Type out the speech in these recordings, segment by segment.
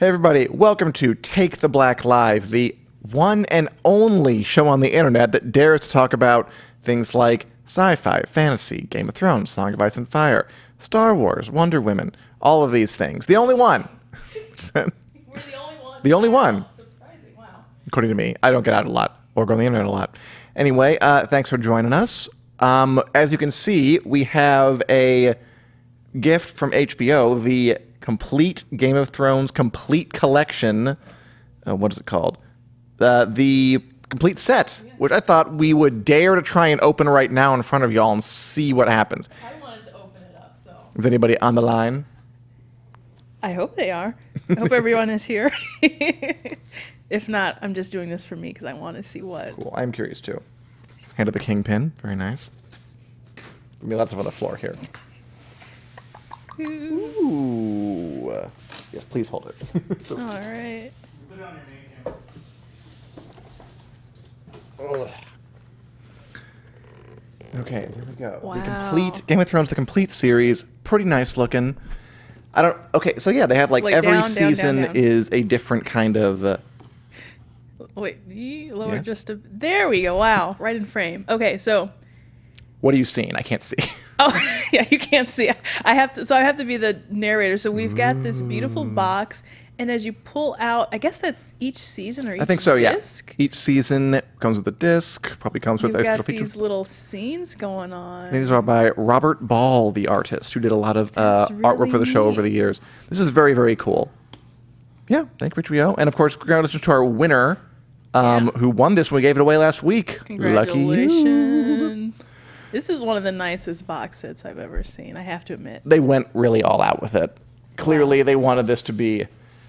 Hey everybody, welcome to Take the Black Live, the one and only show on the internet that dares to talk about things like sci-fi, fantasy, Game of Thrones, Song of Ice and Fire, Star Wars, Wonder Woman, all of these things. The only one. We're the only one. The only one. Surprising, wow. According to me. I don't get out a lot or go on the internet a lot. Anyway, thanks for joining us. As you can see, we have a gift from HBO, the complete Game of Thrones complete collection. What is it called? The complete set, which I thought we would dare to try and open right now in front of y'all and see what happens. I wanted to open it up, so. Is anybody on the line? I hope they are. I hope everyone is here. If not, I'm just doing this for me because I want to see what. Cool. I'm curious too. Hand of the Kingpin. Very nice. Give me lots of on the floor here. Ooh. Yes, please hold it. All right. Put it on your main camera. Okay, there we go. Wow. The complete Game of Thrones, the complete series. Pretty nice looking. Okay, so yeah, they have like every down, season down. is a different kind of. Wait, lower Yes? just a. There we go. Wow, right in frame. Okay, so. What are you seeing? I can't see. Oh, yeah, you can't see. I have to be the narrator. So we've got this beautiful box, and as you pull out, I guess that's each season or each I think so, disc. yeah. Each season comes with a disc, probably comes with You've a got little feature. these little scenes going on. These are by Robert Ball, the artist, who did a lot of That's artwork for the really show over neat. the years. This is very, very cool. Yeah, thank you, HBO. And of course, congratulations to our winner, who won this when we gave it away last week. Lucky you. Congratulations. This is one of the nicest box sets I've ever seen, I have to admit. They went really all out with it. Clearly, they wanted this to be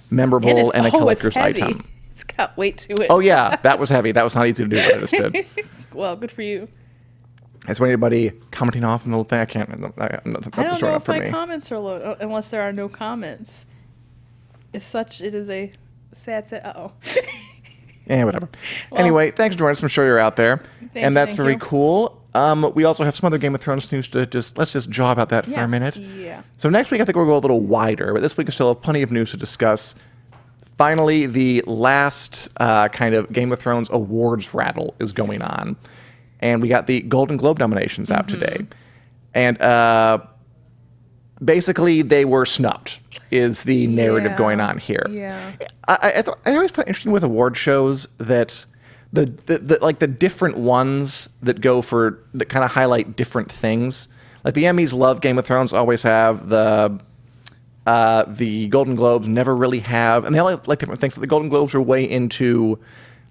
memorable and a collector's it's heavy. item. It's got weight to it. Oh, yeah, that was heavy. That was not easy to do what I just did. Well, good for you. Is there anybody commenting off on the little thing? I can't. Nothing I don't showing know up if for my me. comments are low, unless there are no comments. As such, it is a sad set. Uh-oh. Yeah, whatever. Well, anyway, thanks for joining us. I'm sure you're out there. And that's thank very you. cool. We also have some other Game of Thrones news to let's just jaw about that for a minute. Yeah. So next week, I think we'll go a little wider, but this week we still have plenty of news to discuss. Finally, the last kind of Game of Thrones awards rattle is going on. And we got the Golden Globe nominations out today. And basically, they were snubbed, is the narrative Yeah. going on here. Yeah. I always find it interesting with award shows that the different ones that kind of highlight different things. Like the Emmys love Game of Thrones, always have. The Golden Globes never really have, and they all like different things. So the Golden Globes are way into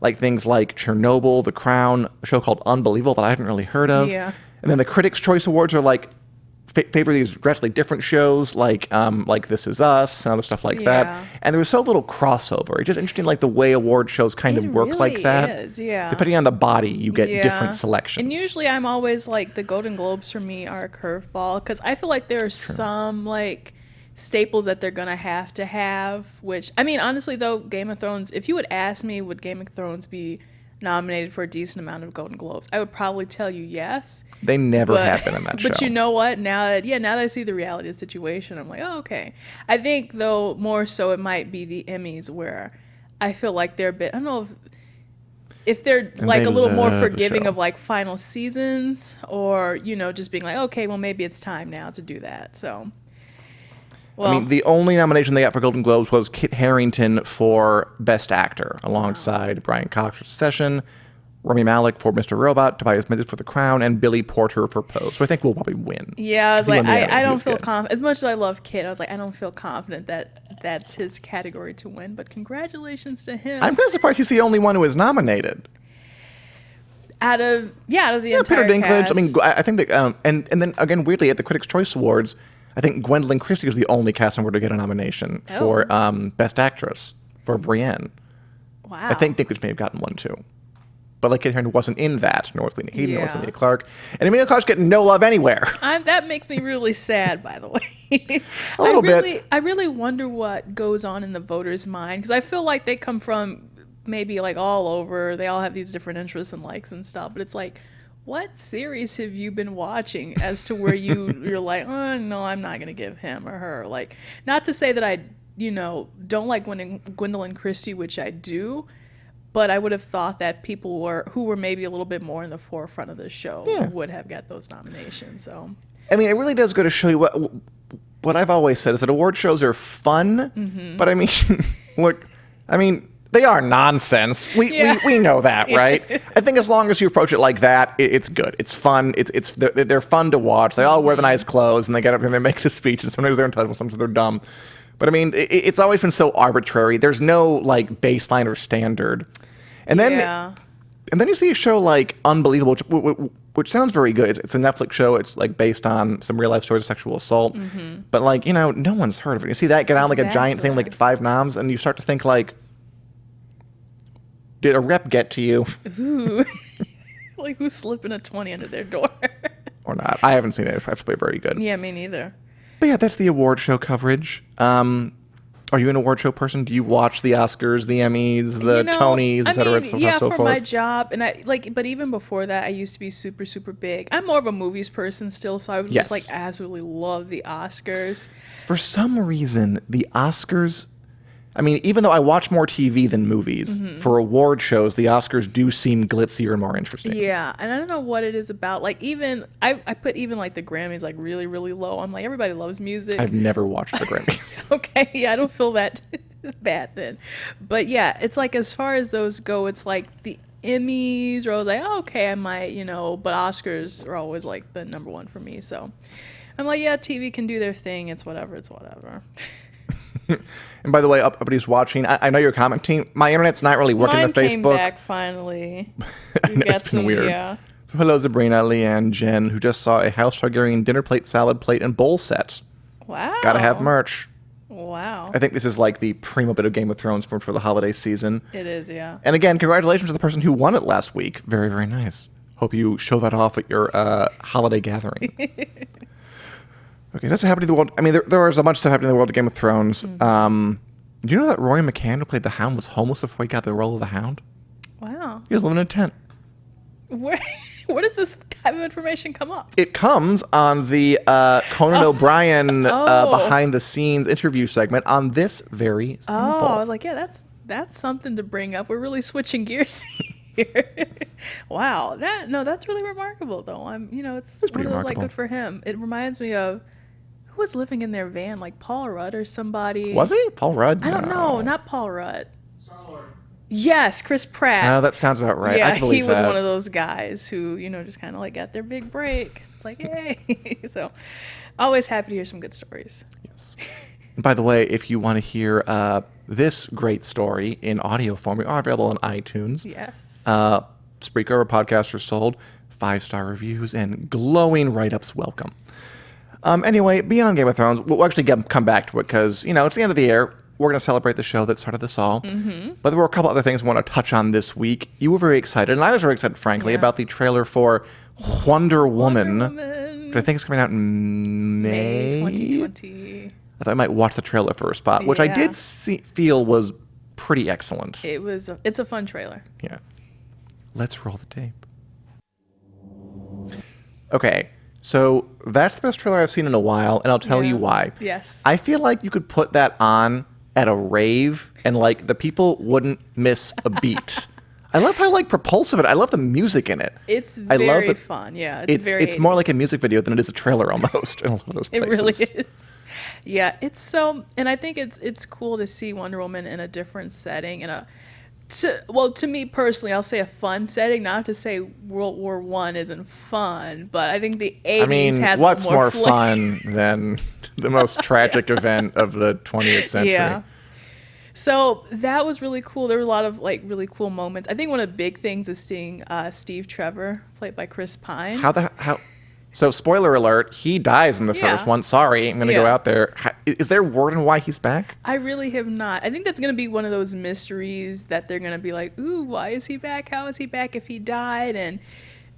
like things like Chernobyl, The Crown, a show called Unbelievable that I hadn't really heard of. Yeah. And then the Critics' Choice Awards are like favor these radically different shows like This Is Us and other stuff like that. Yeah. And there was so little crossover. It's just interesting, like the way award shows kind of work like really that. is, yeah. Depending on the body, you get Yeah. different selections. And usually I'm always like, the Golden Globes for me are a curveball because I feel like there are some like staples that they're gonna have to have, which I mean honestly though, Game of Thrones, if you would ask me would Game of Thrones be nominated for a decent amount of Golden Globes, I would probably tell you yes. They never have been in that show. But you know what? Now that I see the reality of the situation, I'm like, oh, okay. I think though more so it might be the Emmys where I feel like they're a bit, I don't know if they're And like they a little more love the forgiving show. of like final seasons, or just being like, okay, well maybe it's time now to do that. So well, I mean, the only nomination they got for Golden Globes was Kit Harington for Best Actor, alongside Brian Cox for Succession, Rami Malek for Mr. Robot, Tobias Menzies for The Crown, and Billy Porter for Pose. So I think we'll probably win. yeah, I was 'Cause he like, won the Emmy. I He don't was feel good. confident. As much as I love Kit, I was like, I don't feel confident that that's his category to win. But congratulations to him. I'm kind of surprised he's the only one who is nominated. out of the entire Peter Dinklage. cast. I mean, I think that, and then again, weirdly, at the Critics' Choice Awards, I think Gwendolyn Christie was the only cast member to get a nomination for Best Actress for Brienne. wow. I think Dinklage may have gotten one too. But like Kit Harington wasn't in that, nor was Lena Headey, nor was Yeah. Emilia Clarke. And Emilia Clarke's getting no love anywhere. That makes me really sad, by the way. A little bit. I really wonder what goes on in the voters' mind, because I feel like they come from maybe like all over. They all have these different interests and likes and stuff. But it's like, what series have you been watching as to where you're like, oh no, I'm not gonna give him or her. Like, not to say that I don't like Gwendolyn Christie, which I do, but I would have thought that people who were maybe a little bit more in the forefront of the show would have got those nominations. So, I mean, it really does go to show you what I've always said is that award shows are fun, but I mean, look, I mean, they are nonsense. We know that, right? I think as long as you approach it like that, it's good. It's fun. They're fun to watch. They all wear the nice clothes and they get up and they make the speech. And sometimes they're untouchable, sometimes they're dumb. But I mean, it's always been so arbitrary. There's no like baseline or standard. And then you see a show like Unbelievable, which sounds very good. It's a Netflix show. It's like based on some real life stories of sexual assault. But like, no one's heard of it. You see that get on like a giant thing, like at 5 noms, and you start to think like, did a rep get to you? Ooh. Like who's slipping a 20 under their door? Or not. I haven't seen it. It's probably very good. Yeah, me neither. But yeah, that's the award show coverage. Are you an award show person? Do you watch the Oscars, the Emmys, the Tonys, et cetera, so for forth? my job, and but even before that, I used to be super, super big. I'm more of a movies person still, so I would just like absolutely love the Oscars. For some reason, the Oscars, I mean, even though I watch more TV than movies, for award shows, the Oscars do seem glitzier and more interesting. Yeah, and I don't know what it is about. Like even I put even like the Grammys like really, really low. I'm like, everybody loves music. I've never watched the Grammys. Okay, yeah, I don't feel that bad then. But yeah, it's like as far as those go, it's like the Emmys, or I was like, oh, okay, I might, but Oscars are always like the number one for me. So I'm like, yeah, TV can do their thing. It's whatever. And by the way, everybody's watching. I know you're commenting. My internet's not really working. Mine The Facebook. came back finally. It's been weird. Yeah. So hello, Sabrina, Leanne, Jen, who just saw a House Targaryen dinner plate, salad plate, and bowl set. Wow. Gotta have merch. Wow. I think this is like the primo bit of Game of Thrones for the holiday season. It is, yeah. And again, congratulations to the person who won it last week. Very, very nice. Hope you show that off at your holiday gathering. Okay, that's what happened to the world. I mean, there was a bunch of stuff happening in the world of Game of Thrones. Do you know that Rory McCann, who played the Hound, was homeless before he got the role of the Hound? Wow. He was living in a tent. Where does this type of information come up? It comes on the Conan O'Brien behind-the-scenes interview segment on this very sample. Oh, I was like, yeah, that's something to bring up. We're really switching gears here. Wow, that's really remarkable, though. It's one of those, like, good for him. It reminds me of who was living in their van, like Paul Rudd or somebody. Was he Paul Rudd? I don't know, not Paul Rudd. Yes, Chris Pratt. Oh, that sounds about right. Yeah, I can believe he was that. one of those guys who, just kind of like got their big break. It's like, yay. So, always happy to hear some good stories. Yes. And by the way, if you want to hear this great story in audio form, we are available on iTunes. Yes. Spreaker, our podcast are sold. 5-star reviews and glowing write-ups welcome. Anyway, beyond Game of Thrones, we'll actually come back to it because, it's the end of the year. We're going to celebrate the show that started this all. But there were a couple other things I want to touch on this week. You were very excited, and I was very excited, frankly, about the trailer for Wonder Woman, which I think is coming out in May 2020. I thought I might watch the trailer for a spot, which I did feel was pretty excellent. It's a fun trailer. Yeah. Let's roll the tape. Okay. So that's the best trailer I've seen in a while, and I'll tell you why. Yes. I feel like you could put that on at a rave, and like the people wouldn't miss a beat. I love how like propulsive it. I love the music in it. It's very fun. Yeah, it's more like a music video than it is a trailer almost. In a lot of those places. It really is. Yeah, it's so, and I think it's cool to see Wonder Woman in a different setting, to me personally, I'll say a fun setting. Not to say World War I isn't fun, but I think the 80s has what's more fun than the most tragic event of the 20th century? Yeah. So that was really cool. There were a lot of like really cool moments. I think one of the big things is seeing Steve Trevor, played by Chris Pine. How? So, spoiler alert, he dies in the first one. Sorry, I'm going to go out there. Is there word on why he's back? I really have not. I think that's going to be one of those mysteries that they're going to be like, ooh, why is he back? How is he back if he died? And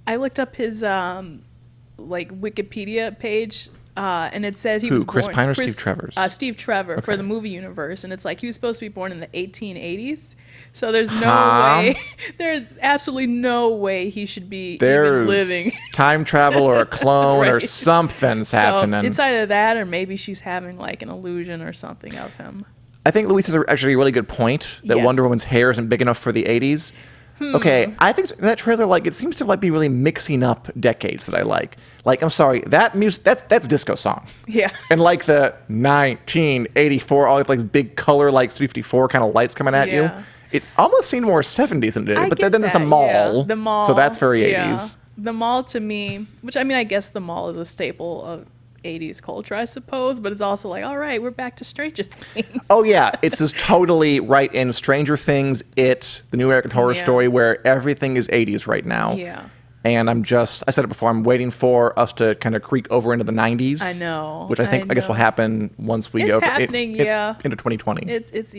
I looked up his Wikipedia page, and it said he was born... Chris Pine or Steve Trevor? Steve Trevor, for the movie universe. And it's like he was supposed to be born in the 1880s. So there's no way, there's absolutely no way he should be even living. Time travel or a clone or something's happening. It's either that or maybe she's having like an illusion or something of him. I think Louise has actually a really good point that Yes. Wonder Woman's hair isn't big enough for the 80s. Okay, I think that trailer, like, it seems to like be really mixing up decades that I like. Like, I'm sorry, that music, that's a disco song. Yeah. And like the 1984, all like big color, like 54 kind of lights coming at you. Yeah. It almost seemed more 70s than it did. I But get then there's the that, mall. yeah. The mall. So that's very yeah. 80s. The mall to me, which I mean, I guess the mall is a staple of 80s culture, I suppose, but it's also like, all right, we're back to Stranger Things. Oh yeah, it's just totally right in Stranger Things, the New American Horror Yeah. Story, where everything is 80s right now. Yeah. And I said it before, I'm waiting for us to kind of creak over into the 90s. I know. Which I guess will happen once we go happening, yeah. into 2020. It's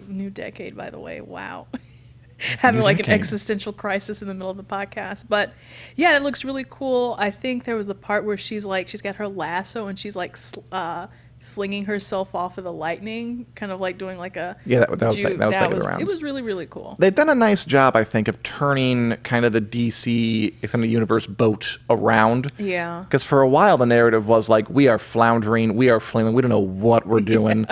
new decade, by the way. Wow. Having like an existential crisis in the middle of the podcast. But yeah, it looks really cool. I think there was the part where she's got her lasso and she's like flinging herself off of the lightning, kind of like doing like a Yeah, that was making the rounds. It was really, really cool. They've done a nice job, I think, of turning kind of the DC Extended Universe boat around. Yeah. Because for a while, the narrative was like, we are floundering, we are flailing, we don't know what we're doing.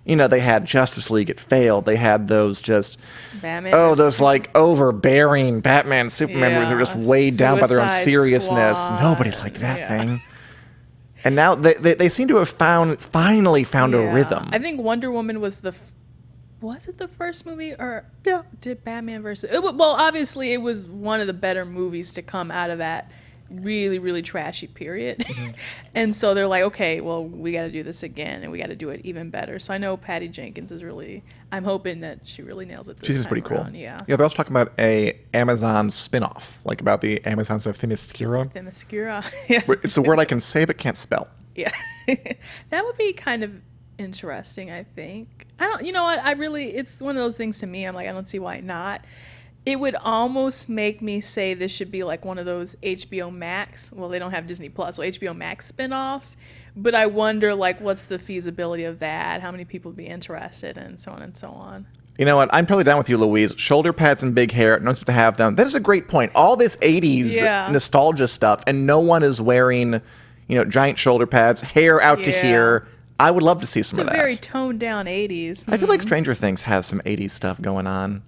You know, they had Justice League, it failed. They had those just, Batman. those like overbearing Batman, Superman movies that were just weighed down by their own Suicide seriousness. Squad. Nobody liked that Yeah. thing. And now they seem to have finally found a Yeah. rhythm. I think Wonder Woman was was it the first movie, or Yeah. did Batman versus? Well, obviously it was one of the better movies to come out of that really, really trashy period. Mm-hmm. And so they're like, okay, well, we got to do this again, and we got to do it even better. So I know Patty Jenkins is really. I'm hoping that she really nails it. This She seems time pretty cool. around. Yeah. Yeah, they're also talking about a Amazon spin-off, like about the Amazons of Themyscira. Themyscira. Yeah. It's a word I can say but can't spell. Yeah. That would be kind of interesting, I think. You know what? It's one of those things to me. I'm like, I don't see why not. It would almost make me say this should be like one of those HBO Max. Well, they don't have Disney Plus, so HBO Max spin-offs. But I wonder, like, what's the feasibility of that? How many people would be interested, and so on and so on. You know what? I'm totally down with you, Louise. Shoulder pads and big hair. No one's supposed to have them. That is a great point. All this 80s Yeah. nostalgia stuff, and no one is wearing, giant shoulder pads, hair out to Yeah. here. I would love to see some It's of a that. very toned-down 80s. I feel like Stranger Things has some 80s stuff going on.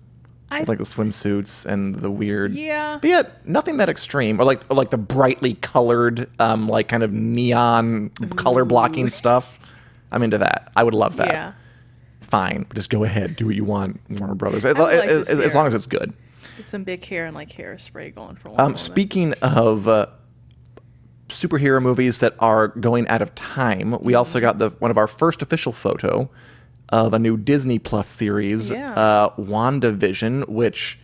With, like the swimsuits and the weird. Yeah. But yet, nothing that extreme. Or like the brightly colored, like kind of neon color blocking stuff. I'm into that. I would love that. Yeah. Fine. Just go ahead. Do what you want, Warner Brothers. would like to see As her. long as it's good. Get some big hair and, like, hairspray going for one. Speaking of superhero movies that are going out of time, we also got one of our first official photo of a new Disney Plus series, Yeah. WandaVision, which,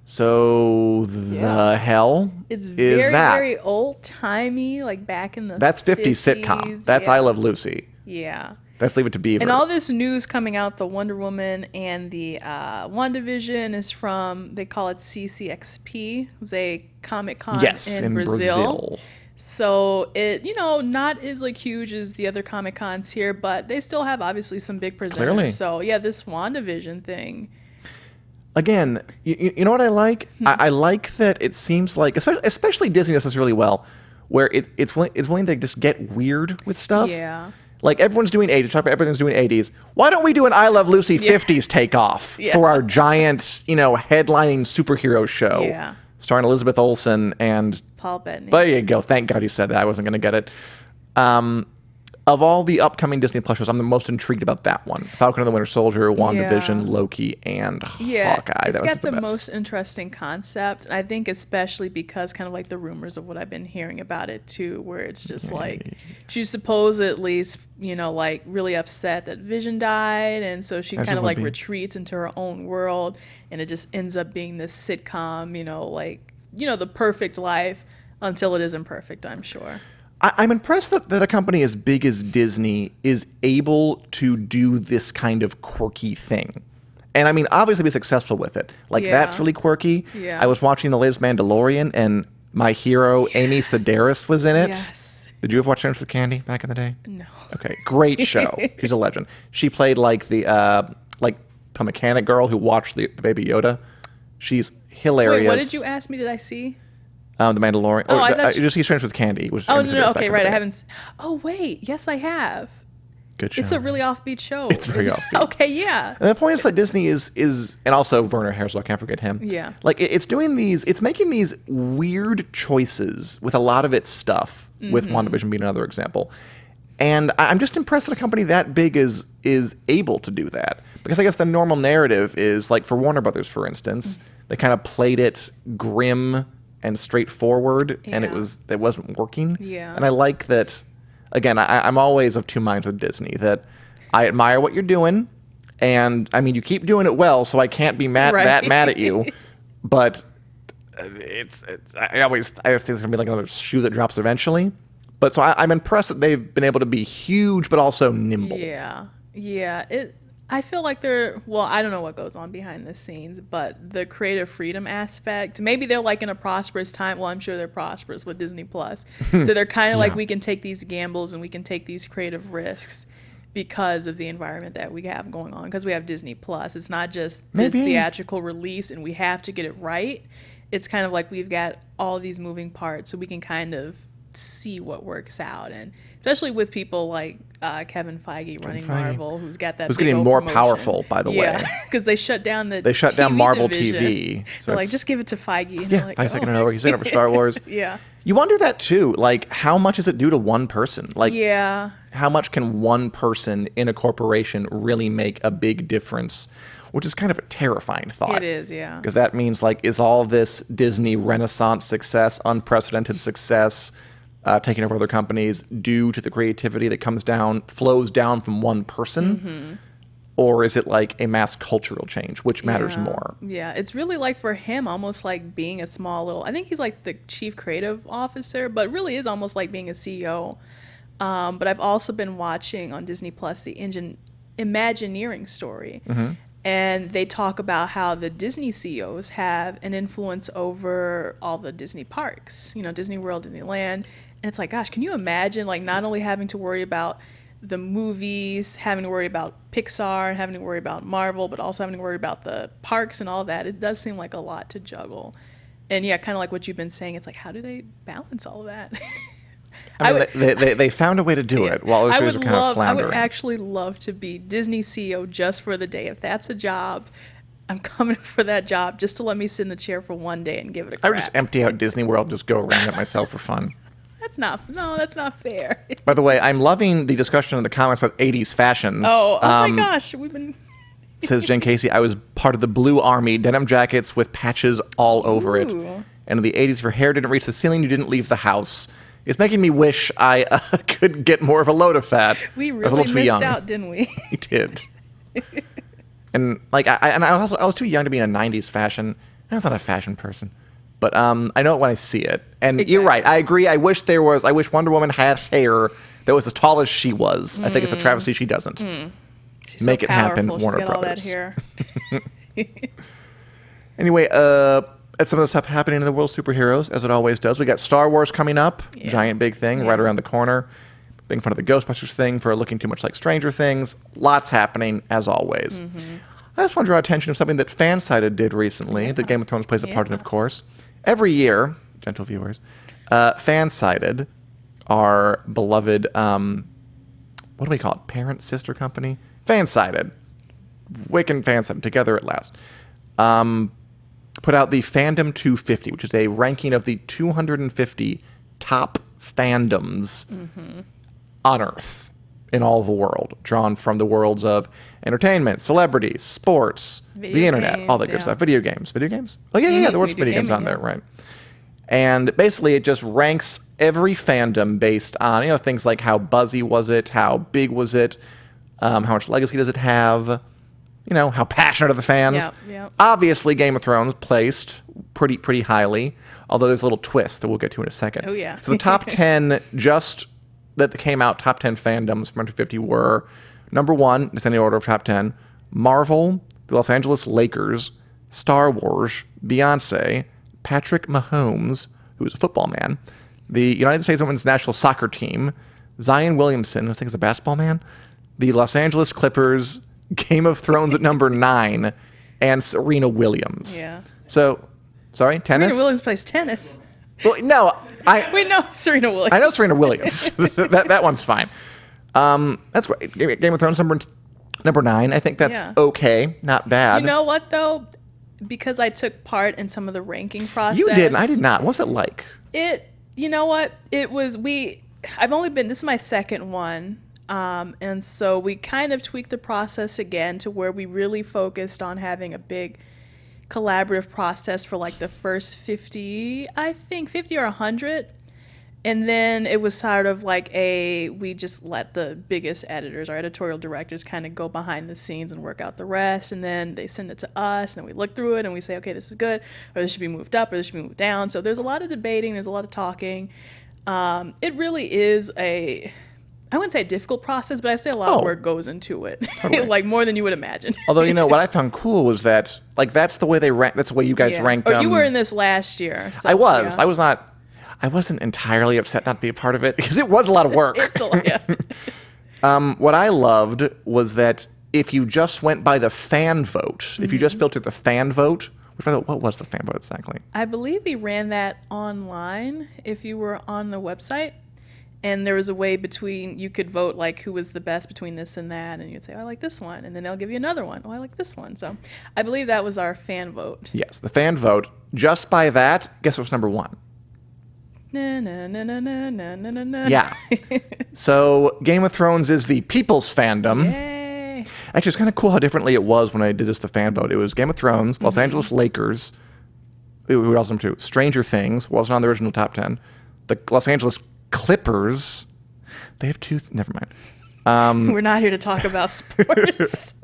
the hell It's is very, that? very old-timey, like back in the That's 50s 50s. sitcom. That's Yeah. I Love Lucy. Yeah. That's Leave It to Beaver. And all this news coming out, the Wonder Woman and the WandaVision is from, they call it CCXP. It's a Comic-Con yes, in Brazil. So it, not as like huge as the other Comic-Cons here, but they still have obviously some big presenters. Clearly. So yeah, this WandaVision thing. Again, you know what I like? I like that it seems like, especially Disney does this really well, where it's willing to just get weird with stuff. Yeah. Like everyone's doing 80s, everything's doing 80s. Why don't we do an I Love Lucy 50s takeoff Yeah. for our giant, headlining superhero show? Yeah. Starring Elizabeth Olsen and Paul Bettany. there you go. Thank God you said that. I wasn't going to get it. Of all the upcoming Disney Plus shows, I'm the most intrigued about that one. Falcon and the Winter Soldier, WandaVision, Yeah. Loki, and Yeah, Hawkeye. it's That was got the the best. most interesting concept. And I think especially because kind of like the rumors of what I've been hearing about it too, where it's just like she's supposedly, like really upset that Vision died, and so she As kind it of would like be. retreats into her own world, and it just ends up being this sitcom, the perfect life until it isn't perfect, I'm sure. I'm impressed that a company as big as Disney is able to do this kind of quirky thing. And I mean, obviously be successful with it. Like, Yeah. that's really quirky. Yeah. I was watching the latest Mandalorian, and my hero, Amy Sedaris, was in it. Yes. Did you ever watch Friends with Candy back in the day? No. Okay, great show. She's a legend. She played like the mechanic girl who watched the Baby Yoda. She's hilarious. Wait, what did you ask me? Did I see? The Mandalorian. Oh, I thought just he's Friends with Candy. Which Oh, Amy Sedaris no, back okay, in the right. I day. haven't. Oh, wait. Yes, I have. Good show. It's a really offbeat show. It's very offbeat. Okay, yeah. And the point is that Disney is, and also Werner Herzog, can't forget him. Yeah. Like it's making these weird choices with a lot of its stuff, with WandaVision being another example. And I'm just impressed that a company that big is able to do that. Because I guess the normal narrative is, like for Warner Brothers, for instance, they kind of played it grim and straightforward, and it wasn't working. Yeah. And I like that. Again, I'm always of two minds with Disney, that I admire what you're doing, and I mean, you keep doing it well, so I can't be that mad at you. But I always think it's gonna be like another shoe that drops eventually. But so I'm impressed that they've been able to be huge, but also nimble. Yeah. I feel like I don't know what goes on behind the scenes, but the creative freedom aspect, maybe they're like in a prosperous time. Well, I'm sure they're prosperous with Disney Plus. So they're kind of like, we can take these gambles and we can take these creative risks because of the environment that we have going on. Because we have Disney Plus. It's not just this theatrical release and we have to get it right. It's kind of like we've got all these moving parts so we can kind of see what works out. And especially with people like Kevin Feige running Marvel, who's got that. Who's getting more powerful, by the way. Yeah, because they shut down the Marvel division. TV. So like, just give it to Feige. And Yeah, Feige's taking it over. He's taking over Star Wars. Yeah. You wonder that too. Like, how much does it do to one person? Like, how much can one person in a corporation really make a big difference? Which is kind of a terrifying thought. It is, yeah. Because that means, like, is all this Disney Renaissance success, unprecedented success, taking over other companies, due to the creativity that flows down from one person? Or is it like a mass cultural change, which matters more? Yeah, it's really like for him, almost like being a small little, I think he's like the chief creative officer, but really is almost like being a CEO. But I've also been watching on Disney Plus the Imagineering story. And they talk about how the Disney CEOs have an influence over all the Disney parks, Disney World, Disneyland. And it's like, gosh, can you imagine like not only having to worry about the movies, having to worry about Pixar, having to worry about Marvel, but also having to worry about the parks and all that? It does seem like a lot to juggle. And yeah, kind of like what you've been saying, it's like, how do they balance all of that? I mean, they found a way to do it while others are kind of floundering. I would actually love to be Disney CEO just for the day. If that's a job, I'm coming for that job just to let me sit in the chair for one day and give it a crack. I would just empty out Disney World and just go around it myself for fun. That's not fair. By the way, I'm loving the discussion in the comments about 80s fashions. Oh my gosh, we've been... Says Jen Casey, I was part of the Blue Army, denim jackets with patches all over it. And in the 80s, if your hair didn't reach the ceiling, you didn't leave the house. It's making me wish I could get more of a load of that. We I was a little really too missed young. out, didn't we? We did. And like I was too young to be in a 90s fashion. I'm not a fashion person. But I know it when I see it. And You're right. I agree. I wish Wonder Woman had hair that was as tall as she was. I think it's a travesty she doesn't. She's Make so it happen, powerful. Warner She's got Brothers. all that hair. Anyway, at some of the stuff happening in the world of superheroes, as it always does. We got Star Wars coming up. Yeah. Giant big thing right around the corner. Making fun of the Ghostbusters thing for looking too much like Stranger Things. Lots happening, as always. I just want to draw attention to something that FanSided did recently, that Game of Thrones plays a part in, of course. Every year, gentle viewers, FanSided, our beloved, what do we call it? Parent, sister company? FanSided. Wick and FanSided, together at last. Put out the Fandom 250, which is a ranking of the 250 top fandoms on Earth in all the world, drawn from the worlds of entertainment, celebrities, sports, the internet, all that good stuff. Video games. Oh, yeah. The word's video games on there, right. And basically it just ranks every fandom based on, things like how buzzy was it, how big was it, how much legacy does it have, how passionate are the fans. Yep. Obviously, Game of Thrones placed pretty highly, although there's a little twist that we'll get to in a second. Oh, yeah. So the top 10 that came out, top 10 fandoms from under 50 were, number 1, descending order of top 10, Marvel, the Los Angeles Lakers, Star Wars, Beyonce, Patrick Mahomes, who is a football man, the United States Women's National Soccer Team, Zion Williamson, who I think is a basketball man, the Los Angeles Clippers, Game of Thrones at number 9, and Serena Williams. Yeah. So, sorry, tennis? Serena Williams plays tennis. Well, no, We know Serena Williams. I know Serena Williams. that one's fine. That's great. Game of Thrones number 9. I think that's okay, not bad. You know what though? Because I took part in some of the ranking process. You did, and I did not. What was it like? You know what? I've only been, this is my second one. And so we kind of tweaked the process again to where we really focused on having a big collaborative process for like the first 50, I think 50 or 100. And then it was sort of like we just let the biggest editors, our editorial directors, kind of go behind the scenes and work out the rest. And then they send it to us, and then we look through it and we say, okay, this is good, or this should be moved up, or this should be moved down. So there's a lot of debating, there's a lot of talking. It really is I wouldn't say a difficult process, but I say a lot of work goes into it, totally. Like more than you would imagine. Although, what I found cool was that, like, that's the way they rank. That's the way you guys ranked. Or you were in this last year. So, I was. Yeah. I wasn't entirely upset not to be a part of it because it was a lot of work. It's a lot. Yeah. What I loved was that if you just went by the fan vote, if you just filtered the fan vote, what was the fan vote exactly? I believe we ran that online. If you were on the website. And there was a way you could vote like who was the best between this and that, and you'd say, oh, I like this one, and then they'll give you another one. Oh, I like this one. So I believe that was our fan vote. Yes, the fan vote. Just by that, guess what's number 1? Na, na, na, na, na, na, na, na. Yeah. So Game of Thrones is the people's fandom. Yay. Actually, it's kind of cool how differently it was when I did the fan vote. It was Game of Thrones, Los Angeles Lakers, who else number 2? Stranger Things, wasn't on the original top 10. The Los Angeles Clippers, they have 2. Never mind. We're not here to talk about sports.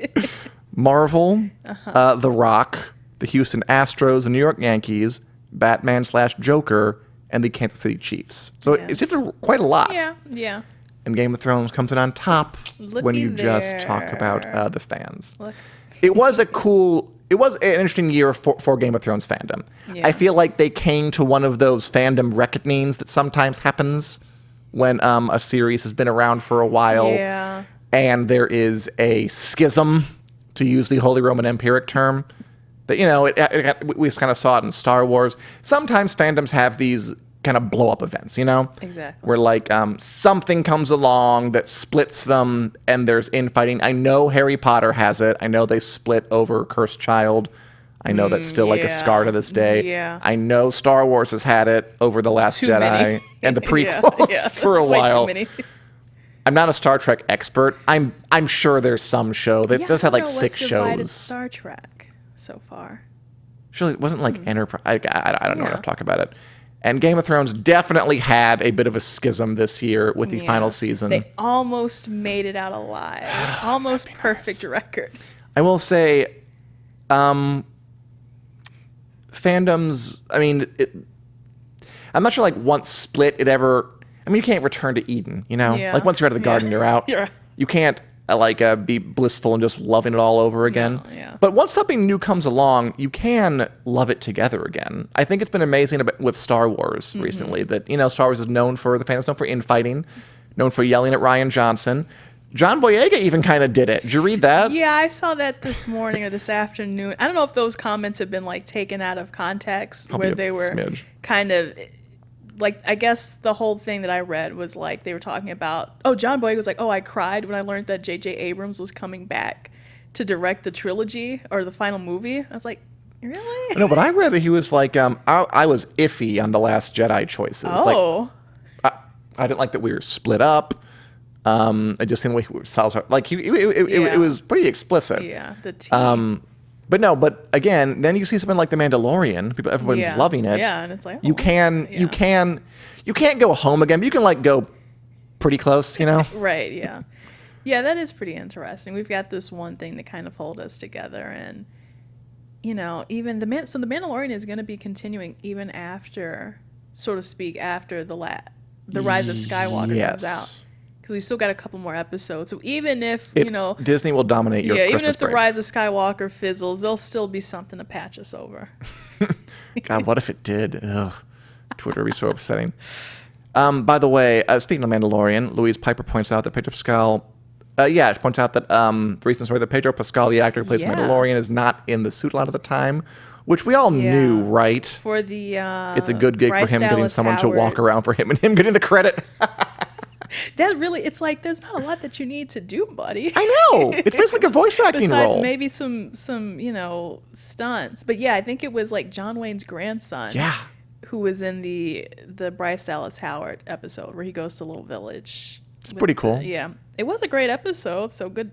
Marvel, The Rock, the Houston Astros, the New York Yankees, Batman/Joker, and the Kansas City Chiefs. So it's different quite a lot. Yeah. And Game of Thrones comes in on top when you just talk about the fans. It was an interesting year for Game of Thrones fandom. Yeah. I feel like they came to one of those fandom reckonings that sometimes happens when a series has been around for a while. Yeah. And there is a schism, to use the Holy Roman Empiric term. That, we kind of saw it in Star Wars. Sometimes fandoms have these kind of blow up events, Exactly. Where like something comes along that splits them and there's infighting. I know Harry Potter has it. I know they split over Cursed Child. I know that's still like a scar to this day. Yeah. I know Star Wars has had it over The Last Too Jedi many. and the prequels for a while. Way too many. I'm not a Star Trek expert. I'm sure there's some show that does have like 6 shows. Star Trek so far. Surely it wasn't like Enterprise. I don't know enough to talk about it. And Game of Thrones definitely had a bit of a schism this year with the final season. They almost made it out alive. Almost perfect record. I will say, fandoms, I'm not sure like once split it ever, you can't return to Eden, Yeah. Like once you're out of the garden, you're out. Yeah. You can't be blissful and just loving it all over again. No, yeah. But once something new comes along, you can love it together again. I think it's been amazing with Star Wars recently that, Star Wars is known for, the fandom's known for infighting, known for yelling at Rian Johnson. John Boyega even kind of did it. Did you read that? Yeah, I saw that this morning or this afternoon. I don't know if those comments have been like taken out of context Probably where they were kind of like, I guess the whole thing that I read was like they were talking about, John Boyega was like, I cried when I learned that J.J. Abrams was coming back to direct the trilogy or the final movie. I was like, really? No, but I read that he was like, I was iffy on the Last Jedi choices. Oh. Like, I didn't like that we were split up. I just think we were like it was pretty explicit. Yeah, the team. But again, then you see something like The Mandalorian. Everyone's loving it. Yeah, and it's like you can't go home again. But you can like go pretty close, Right. Yeah. Yeah, that is pretty interesting. We've got this one thing to kind of hold us together, and even the Mandalorian is going to be continuing even after, so to speak, after the Rise of Skywalker comes out. Because we still got a couple more episodes. So even if, Disney will dominate your Christmas even if the break. Rise of Skywalker fizzles, there'll still be something to patch us over. God, what if it did? Ugh. Twitter would be so upsetting. By the way, speaking of Mandalorian, Louise Piper points out that Pedro Pascal, she points out that the recent story that Pedro Pascal, the actor who plays Mandalorian, is not in the suit a lot of the time, which we all knew, right? For the it's a good gig Bryce for him Dallas getting someone Howard. to walk around for him and him getting the credit. That really, it's like there's not a lot that you need to do, buddy. I know. It's basically like a voice acting Besides role. maybe some stunts. But yeah, I think it was like John Wayne's grandson. Yeah. Who was in the Bryce Dallas Howard episode where he goes to Little Village. It's pretty cool. Yeah, it was a great episode. So good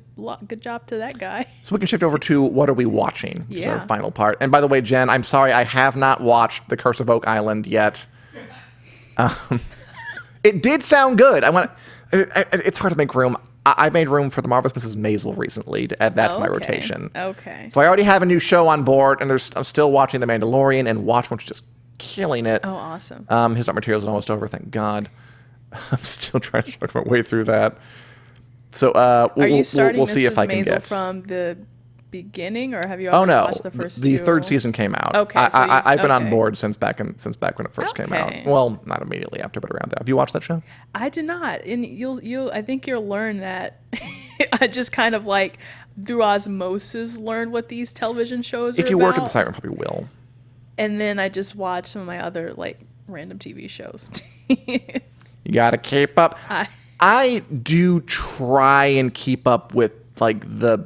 job to that guy. So we can shift over to what are we watching? Which is our Yeah. final part. And by the way, Jen, I'm sorry, I have not watched The Curse of Oak Island yet. It did sound good. It's hard to make room. I made room for The Marvelous Mrs. Maisel recently to add that to my Okay. rotation. Okay. So I already have a new show on board, and I'm still watching The Mandalorian, and Watchmen's just killing it. Oh, awesome. His Dark Materials is almost over, thank God. I'm still trying to work my way through that. So Are you starting we'll see Mrs. if I can Maisel get from the beginning, or have you Oh already no! watched the first The two? third season came out. Okay, so I've been on okay. board since back when it first came out. Okay. Well, not immediately after, but around there. Have you watched that show? I did not, and I think you'll learn that. I just kind of like through osmosis learned what these television shows are If you work at about. the site, you probably will. And then I just watched some of my other like random TV shows. You got to keep up. I do try and keep up with like the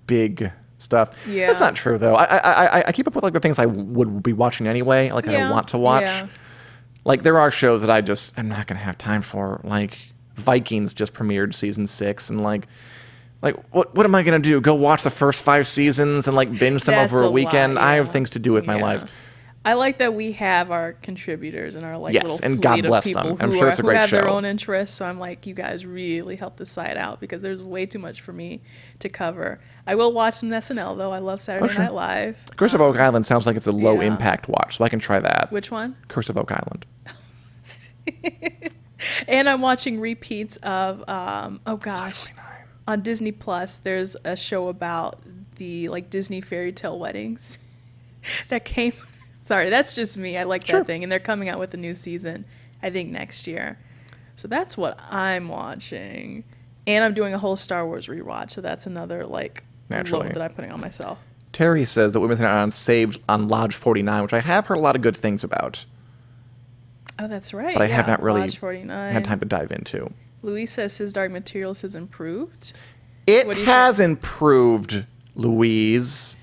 big stuff. Yeah. That's not true though. I keep up with like the things I would be watching anyway. Like I want to watch. Yeah. Like there are shows that I'm not gonna have time for. Like Vikings just premiered season 6, and like what am I gonna do? Go watch the first 5 seasons and like binge them That's over a a weekend? lot, I have yeah. things to do with my Yeah. life. I like that we have our contributors and our like Yes, little and fleet God of bless people them. I'm who sure it's a who great have their show. own interests. So I'm like, you guys really help the site out because there's way too much for me to cover. I will watch some SNL though. I love Saturday sure. Night Live. Curse of Oak Island sounds like it's a low yeah. impact watch, so I can try that. Which one? Curse of Oak Island. And I'm watching repeats of oh gosh, 29. on Disney Plus. There's a show about the like Disney fairy tale weddings that came. Sorry, that's just me. I like Sure. that thing, and they're coming out with a new season, I think next year. So that's what I'm watching, and I'm doing a whole Star Wars rewatch. So that's another like Naturally. load that I'm putting on myself. Terry says that we're missing out on Saved on Lodge 49, which I have heard a lot of good things about, Oh, that's right. but I have yeah, not really Lodge 49. had time to dive into. Louis says his Dark Materials has improved. It What do you has improved, Louise.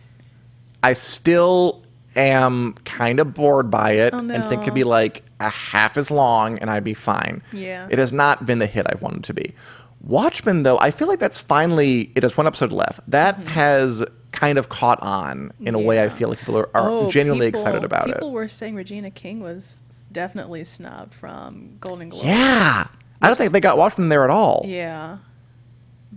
I still am kind of bored by it Oh, and think no. it'd be like a half as long and I'd be fine. Yeah. It has not been the hit I wanted to be. Watchmen, though, I feel like that's finally, it has one episode left. That has kind of caught on in a way I Mm-hmm. Yeah. feel like people are genuinely excited about it. People were saying Regina King was definitely snubbed from Golden Globes. Yeah. I don't think they got Watchmen there at all. Yeah.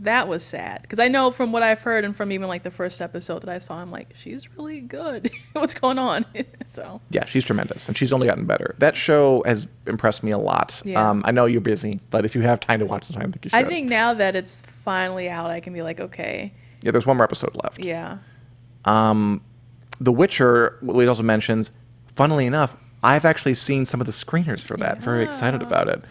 That was sad. Because I know from what I've heard and from even like the first episode that I saw, I'm like, she's really good. What's going on? So. Yeah, she's tremendous, and she's only gotten better. That show has impressed me a lot. Yeah. I know you're busy, but if you have time to watch it, I think you should. I think now that it's finally out, I can be like, okay. Yeah, there's one more episode left. Yeah. The Witcher, Louise also mentions, funnily enough, I've actually seen some of the screeners for that. Very excited about it.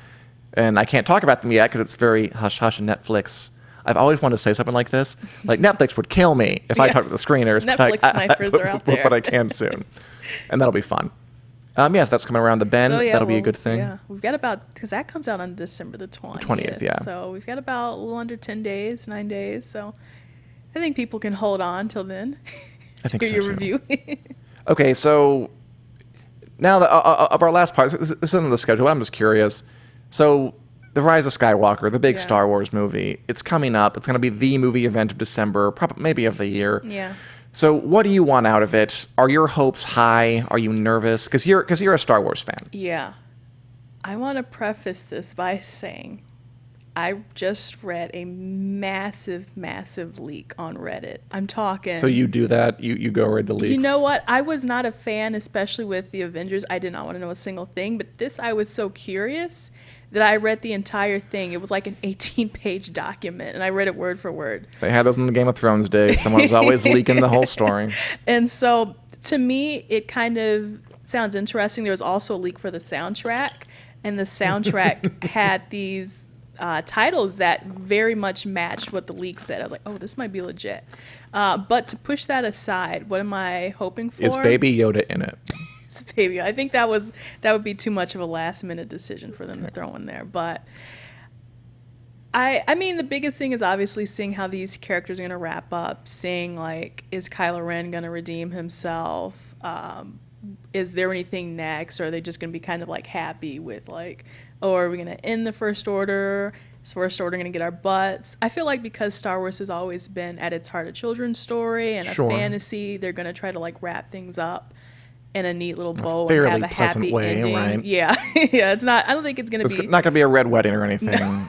And I can't talk about them yet because it's very hush-hush and Netflix. I've always wanted to say something like this. Like, Netflix would kill me if I Yeah. talked to the screeners. but Netflix snipers are out there. But I can soon. And that'll be fun. Yes, that's coming around the bend. So, yeah, That'll be a well, good thing. Yeah, we've got about, because that comes out on December the 20th. 20th, yeah. So we've got about a little under 10 days, 9 days. So I think people can hold on till then. I think to so, your too. review. Okay, so now of our last part, this isn't the schedule. I'm just curious. So, The Rise of Skywalker, the big Yeah. Star Wars movie, it's coming up. It's going to be the movie event of December, probably maybe of the year. Yeah. So, what do you want out of it? Are your hopes high? Are you nervous? Because you're a Star Wars fan. Yeah. I want to preface this by saying I just read a massive, massive leak on Reddit. I'm talking. So you do that? You go read the leaks? You know what? I was not a fan, especially with the Avengers. I did not want to know a single thing. But this, I was so curious that I read the entire thing. It was like an 18-page document, and I read it word for word. They had those in the Game of Thrones days. Someone's always leaking the whole story. And so, to me, it kind of sounds interesting. There was also a leak for the soundtrack, and the soundtrack had these titles that very much matched what the leak said. I was like, oh, this might be legit. But to push that aside, what am I hoping for? Is Baby Yoda in it? It's Baby. I think that would be too much of a last minute decision for them to throw in there. But I mean, the biggest thing is obviously seeing how these characters are going to wrap up, seeing, like, is Kylo Ren going to redeem himself? Is there anything next? Or are they just going to be kind of, like, happy with, like, oh, are we going to end the First Order? Is First Order going to get our butts? I feel like because Star Wars has always been at its heart a children's story and Sure. a fantasy, they're going to try to, like, wrap things up in a neat little bow and fairly have a pleasant happy way, ending. right? Yeah. Yeah, it's not, I don't think it's going to It's be... not going to be a red wedding or anything.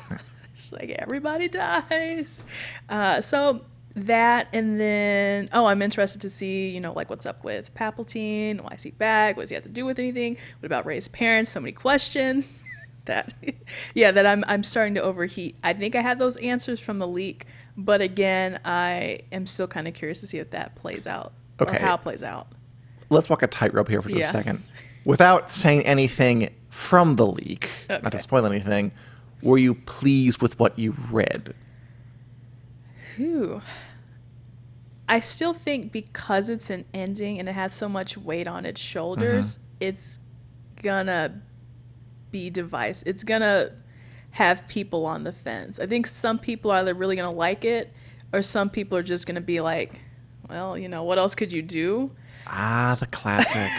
It's like everybody dies. So that, and then I'm interested to see, you know, like what's up with Palpatine. Why is he back? What does he have to do with anything? What about Rey's parents? So many questions. that I'm starting to overheat. I think I had those answers from the leak, but again, I am still kind of curious to see if that plays out or Okay. how it plays out. Let's walk a tightrope here for just Yes. a second. Without saying anything from the leak, not to Okay. spoil anything, were you pleased with what you read? Whew. I still think because it's an ending and it has so much weight on its shoulders, it's gonna be divisive. It's gonna have people on the fence. I think some people are either really gonna like it, or some people are just gonna be like, well, you know, what else could you do? Ah, the classic.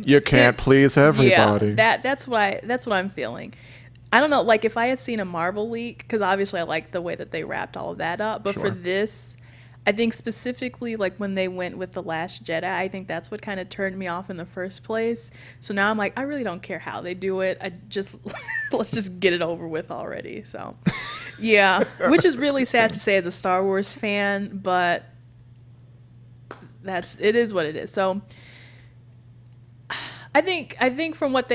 You can't It's- please everybody. Yeah, that's what I'm feeling. I don't know, like if I had seen a Marvel leak, because obviously I like the way that they wrapped all of that up, but for Sure. this, I think specifically like when they went with The Last Jedi, I think that's what kind of turned me off in the first place. So now I'm like, I really don't care how they do it. I just let's just get it over with already. So yeah, which is really sad to say as a Star Wars fan, but it is what it is. So I think from what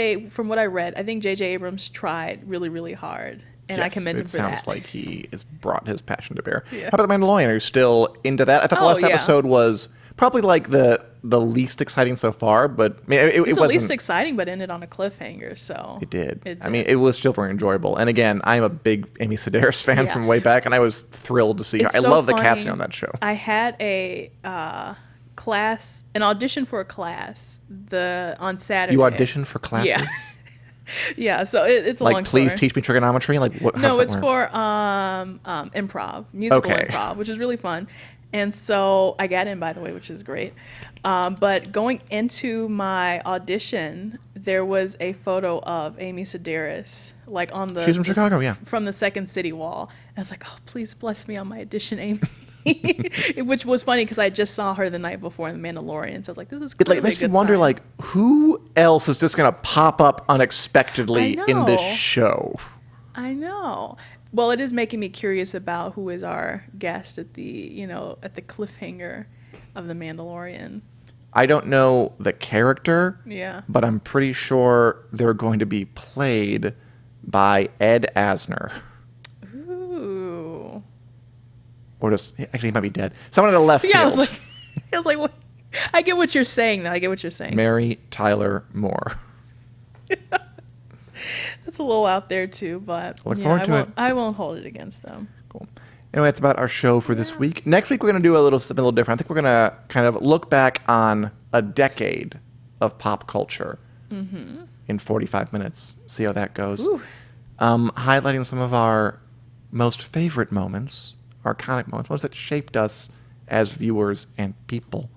I read, I think J.J. Abrams tried really, really hard, and I Yes, commend him it for sounds that. like he has brought his passion to bear. Yeah. How about The Mandalorian? Are you still into that? I thought the Oh, last yeah. episode was probably like the least exciting so far, but I mean, it It's the wasn't. least exciting, but ended on a cliffhanger. So It did. It I mean, did. it was still very enjoyable. And again, I'm a big Amy Sedaris fan Yeah. from way back, and I was thrilled to see her. It's I so love the funny. casting on that show. I had an audition for a class on Saturday. You auditioned for classes? Yeah. Yeah, so it's a Like, long please story. teach me trigonometry? Like, what? How No, does that it's work? for improv, musical Okay. improv, which is really fun. And so I got in, by the way, which is great. But going into my audition, there was a photo of Amy Sedaris, like on the... She's from Chicago, yeah. From the Second City wall. And I was like, oh, please bless me on my audition, Amy. Which was funny because I just saw her the night before in The Mandalorian. So I was like, this is It clearly like makes a me good wonder, sign. like, who else is just gonna pop up unexpectedly I in this know. show? I know. Well, it is making me curious about who is our guest at the cliffhanger of The Mandalorian. I don't know the character, Yeah. but I'm pretty sure they're going to be played by Ed Asner. Ooh. Or just, actually, he might be dead. Someone in a left Yeah, field. I was like, what? I get what you're saying, though. I get what you're saying. Mary Tyler Moore. That's a little out there, too, but Look forward to it. I won't hold it against them. Cool. Anyway, that's about our show for this week. Next week, we're going to do something a little different. I think we're going to kind of look back on a decade of pop culture in 45 minutes, see how that goes. Ooh. Highlighting some of our most favorite moments, our iconic moments, ones that shaped us as viewers and people.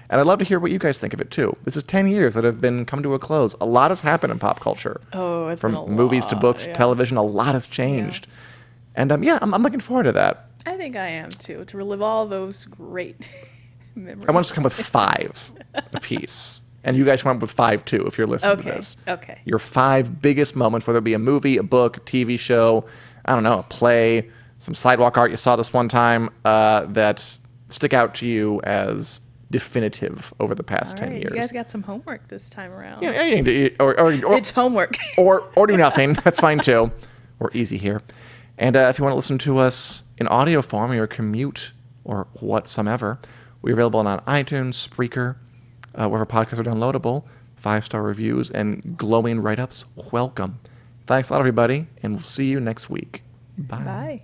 And I'd love to hear what you guys think of it, too. This is 10 years that have come to a close. A lot has happened in pop culture. Oh, it's From been a movies to lot, books, yeah. television, a lot has changed. And I'm looking forward to that. I think I am, too, to relive all those great memories. I want us to come with 5 apiece. And you guys come up with 5, too, if you're listening to Okay, this. okay. Your 5 biggest moments, whether it be a movie, a book, a TV show, I don't know, a play, some sidewalk art you saw this one time, that stick out to you as definitive over the past All 10 right, years. you guys got some homework this time around. Yeah, you need to- or It's homework. or do nothing. That's fine too. We're easy here. And if you want to listen to us in audio form, your commute or whatsoever, we're available on iTunes, Spreaker, wherever podcasts are downloadable. 5-star reviews and glowing write-ups. Welcome. Thanks a lot, everybody, and we'll see you next week. Bye. Bye.